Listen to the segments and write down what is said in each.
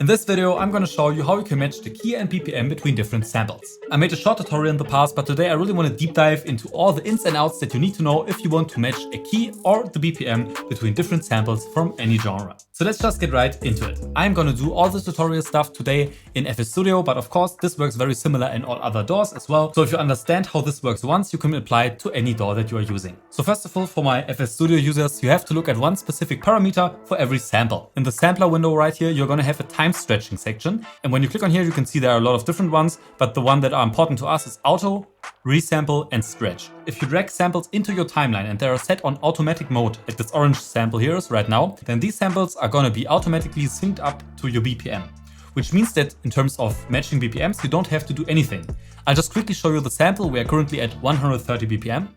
In this video, I'm gonna show you how you can match the key and BPM between different samples. I made a short tutorial in the past, but today I really want to deep dive into all the ins and outs that you need to know if you want to match a key or the BPM between different samples from any genre. So let's just get right into it. I'm gonna do all the tutorial stuff today in FL Studio, but of course this works very similar in all other DAWs as well. So if you understand how this works once, you can apply it to any DAW that you are using. So first of all, for my FL Studio users, you have to look at one specific parameter for every sample. In the sampler window right here, you're gonna have a time stretching section. And when you click on here, you can see there are a lot of different ones, but the one that are important to us is auto, resample and stretch. If you drag samples into your timeline and they are set on automatic mode, like this orange sample here is right now, then these samples are gonna be automatically synced up to your BPM. Which means that in terms of matching BPMs, you don't have to do anything. I'll just quickly show you the sample. We are currently at 130 BPM.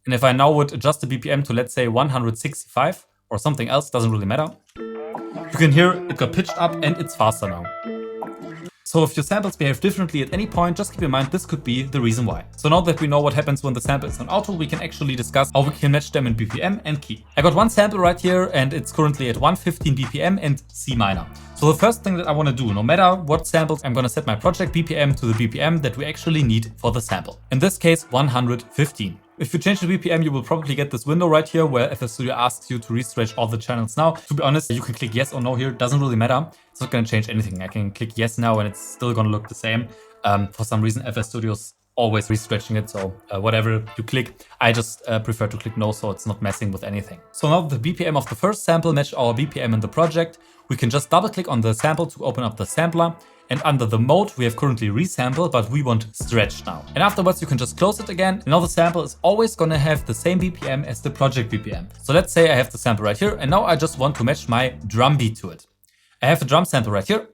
And if I now would adjust the BPM to, let's say, 165 or something else, doesn't really matter, you can hear it got pitched up and it's faster now. So if your samples behave differently at any point, just keep in mind this could be the reason why. So now that we know what happens when the sample is on auto, we can actually discuss how we can match them in BPM and key. I got one sample right here and it's currently at 115 BPM and C minor. So the first thing that I want to do, no matter what samples, I'm going to set my project BPM to the BPM that we actually need for the sample. In this case, 115. If you change the BPM, you will probably get this window right here where FL Studio asks you to restretch all the channels now. To be honest, you can click yes or no here, doesn't really matter. It's not going to change anything. I can click yes now and it's still going to look the same. For some reason, FL Studio's always restretching it, so whatever you click, I just prefer to click no so it's not messing with anything. So now the BPM of the first sample matched our BPM in the project. We can just double click on the sample to open up the sampler. And under the mode, we have currently resample, but we want stretch now. And afterwards, you can just close it again. And now the sample is always going to have the same BPM as the project BPM. So let's say I have the sample right here, and now I just want to match my drum beat to it. I have a drum sample right here.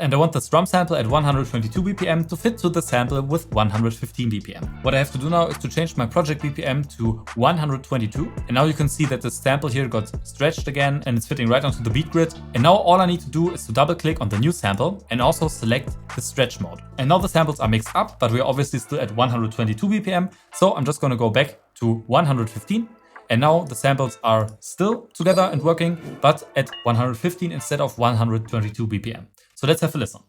And I want this drum sample at 122 BPM to fit to the sample with 115 BPM. What I have to do now is to change my project BPM to 122. And now you can see that the sample here got stretched again and it's fitting right onto the beat grid. And now all I need to do is to double click on the new sample and also select the stretch mode. And now the samples are mixed up, but we're obviously still at 122 BPM. So I'm just going to go back to 115. And now the samples are still together and working, but at 115 instead of 122 BPM. So let's have a listen.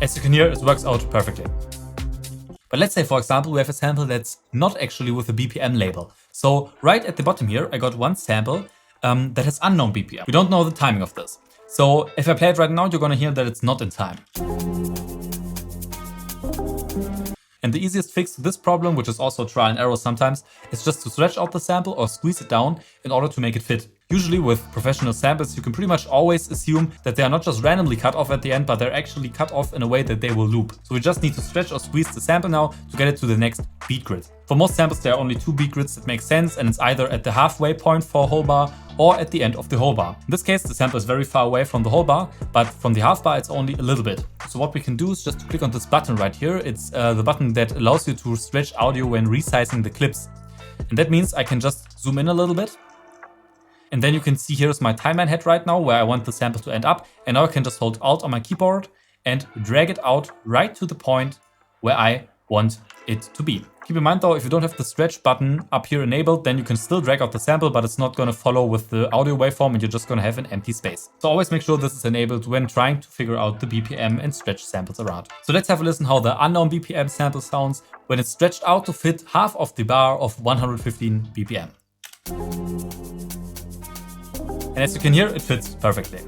As you can hear, it works out perfectly. But let's say, for example, we have a sample that's not actually with a BPM label. So right at the bottom here, I got one sample that has unknown BPM. We don't know the timing of this. So if I play it right now, you're gonna hear that it's not in time. And the easiest fix to this problem, which is also trial and error sometimes, is just to stretch out the sample or squeeze it down in order to make it fit. Usually with professional samples, you can pretty much always assume that they are not just randomly cut off at the end, but they're actually cut off in a way that they will loop. So we just need to stretch or squeeze the sample now to get it to the next beat grid. For most samples, there are only two beat grids that make sense, and it's either at the halfway point for a whole bar or at the end of the whole bar. In this case, the sample is very far away from the whole bar, but from the half bar, it's only a little bit. So what we can do is just to click on this button right here. It's the button that allows you to stretch audio when resizing the clips. And that means I can just zoom in a little bit. And then you can see here's my timeline head right now where I want the sample to end up. And now I can just hold Alt on my keyboard and drag it out right to the point where I want it to be. Keep in mind though, if you don't have the stretch button up here enabled, then you can still drag out the sample, but it's not going to follow with the audio waveform and you're just going to have an empty space. So always make sure this is enabled when trying to figure out the BPM and stretch samples around. So let's have a listen how the unknown BPM sample sounds when it's stretched out to fit half of the bar of 115 BPM. And as you can hear, it fits perfectly.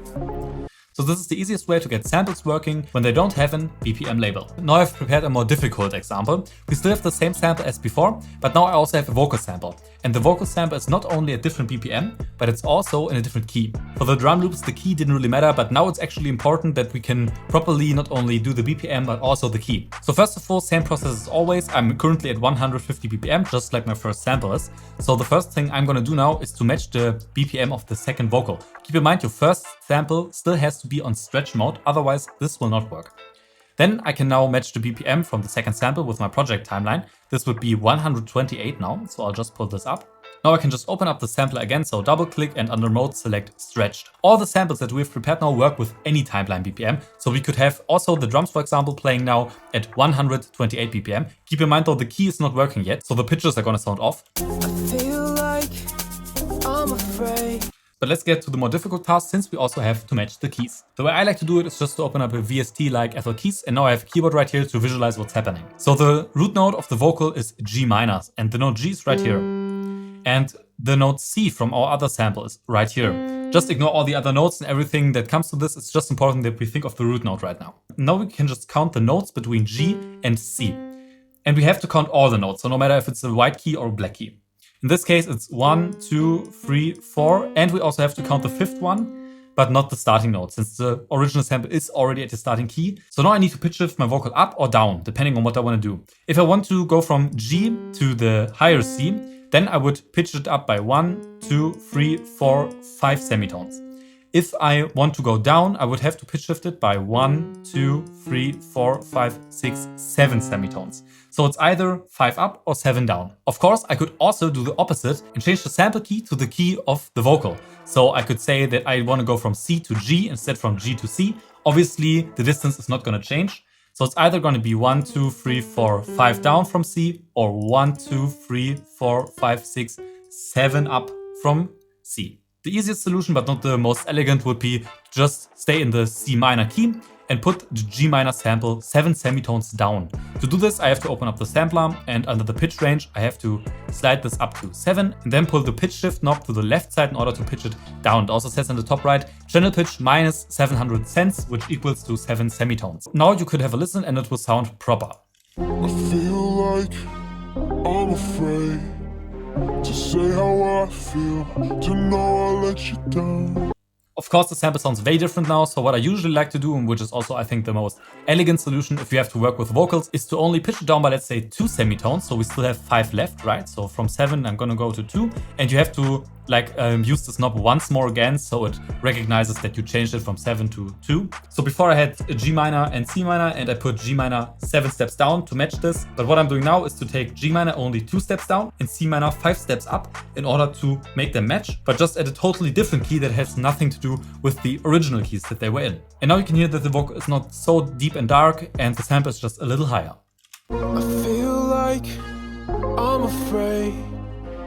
So this is the easiest way to get samples working when they don't have an BPM label. Now I've prepared a more difficult example. We still have the same sample as before, but now I also have a vocal sample. And the vocal sample is not only a different BPM, but it's also in a different key. For the drum loops, the key didn't really matter, but now it's actually important that we can properly not only do the BPM, but also the key. So first of all, same process as always. I'm currently at 150 BPM, just like my first sample is. So the first thing I'm gonna do now is to match the BPM of the second vocal. Keep in mind, your first sample still has to be on stretch mode, otherwise this will not work. Then I can now match the BPM from the second sample with my project timeline. This would be 128 now, so I'll just pull this up. Now I can just open up the sampler again, so double click and under mode select stretched. All the samples that we've prepared now work with any timeline BPM, so we could have also the drums, for example, playing now at 128 BPM. Keep in mind though, the key is not working yet, so the pitches are gonna sound off. I feel like I'm afraid. But let's get to the more difficult task, since we also have to match the keys. The way I like to do it is just to open up a VST like FL Keys, and now I have a keyboard right here to visualize what's happening. So the root note of the vocal is G minor, and the note G is right here. And the note C from our other sample is right here. Just ignore all the other notes and everything that comes to this. It's just important that we think of the root note right now. Now we can just count the notes between G and C. And we have to count all the notes, so no matter if it's a white key or a black key. In this case, it's 1, 2, 3, 4, and we also have to count the fifth one, but not the starting note, since the original sample is already at the starting key. So now I need to pitch shift my vocal up or down, depending on what I want to do. If I want to go from G to the higher C, then I would pitch it up by 1, 2, 3, 4, 5 semitones. If I want to go down, I would have to pitch shift it by 1, 2, 3, 4, 5, 6, 7 semitones. So it's either 5 up or 7 down. Of course, I could also do the opposite and change the sample key to the key of the vocal. So I could say that I want to go from C to G instead from G to C. Obviously, the distance is not going to change. So it's either going to be 1, 2, 3, 4, 5 down from C, or 1, 2, 3, 4, 5, 6, 7 up from C. The easiest solution, but not the most elegant, would be to just stay in the C minor key and put the G minor sample 7 semitones down. To do this, I have to open up the sampler, and under the pitch range, I have to slide this up to 7 and then pull the pitch shift knob to the left side in order to pitch it down. It also says in the top right, channel pitch minus 700 cents, which equals to 7 semitones. Now you could have a listen and it will sound proper. I feel like I'm afraid to say how I feel, to know I let you down. Of course, the sample sounds very different now, so what I usually like to do, and which is also I think the most elegant solution if you have to work with vocals, is to only pitch it down by, let's say, 2 semitones, so we still have 5 left, right? So from 7 I'm gonna go to 2, and you have to use this knob once more again, so it recognizes that you changed it from 7 to 2. So before I had a G minor and C minor, and I put G minor 7 steps down to match this. But what I'm doing now is to take G minor only 2 steps down and C minor 5 steps up in order to make them match, but just at a totally different key that has nothing to do with the original keys that they were in. And now you can hear that the vocal is not so deep and dark, and the sample is just a little higher. I feel like I'm afraid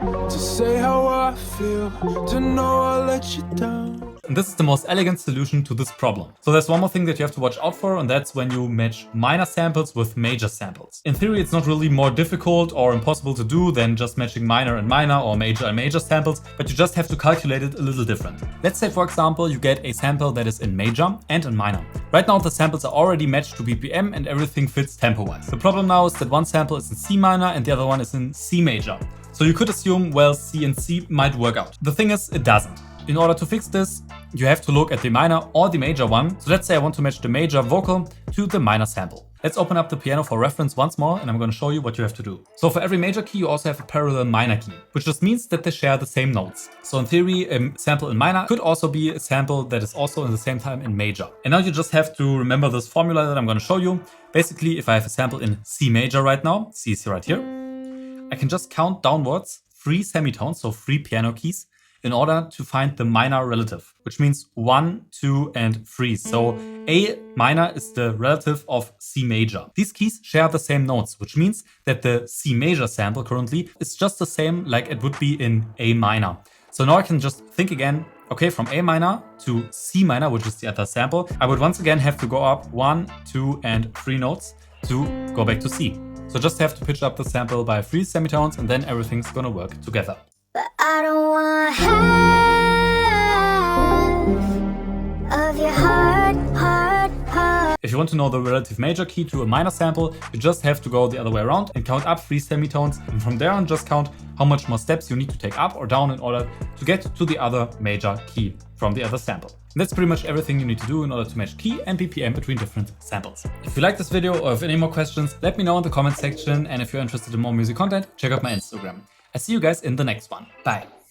to say how I feel, to know I let you down. And this is the most elegant solution to this problem. So there's one more thing that you have to watch out for, and that's when you match minor samples with major samples. In theory, it's not really more difficult or impossible to do than just matching minor and minor or major and major samples, but you just have to calculate it a little different. Let's say, for example, you get a sample that is in major and in minor. Right now, the samples are already matched to BPM and everything fits tempo-wise. The problem now is that one sample is in C minor and the other one is in C major. So you could assume, well, C and C might work out. The thing is, it doesn't. In order to fix this, you have to look at the minor or the major one. So let's say I want to match the major vocal to the minor sample. Let's open up the piano for reference once more, and I'm going to show you what you have to do. So for every major key, you also have a parallel minor key, which just means that they share the same notes. So in theory, a sample in minor could also be a sample that is also in the same time in major. And now you just have to remember this formula that I'm going to show you. Basically, if I have a sample in C major right now, C is right here, I can just count downwards 3 semitones, so 3 piano keys, in order to find the minor relative, which means 1, 2, and 3. So A minor is the relative of C major. These keys share the same notes, which means that the C major sample currently is just the same like it would be in A minor. So now I can just think again, okay, from A minor to C minor, which is the other sample, I would once again have to go up 1, 2, and 3 notes to go back to C. So just have to pitch up the sample by 3 semitones, and then everything's gonna work together. But I don't want half of your heart. If you want to know the relative major key to a minor sample, you just have to go the other way around and count up 3 semitones, and from there on just count how much more steps you need to take up or down in order to get to the other major key from the other sample. And that's pretty much everything you need to do in order to match key and BPM between different samples. If you like this video or have any more questions, let me know in the comment section, and if you're interested in more music content, check out my Instagram. I see you guys in the next one. Bye.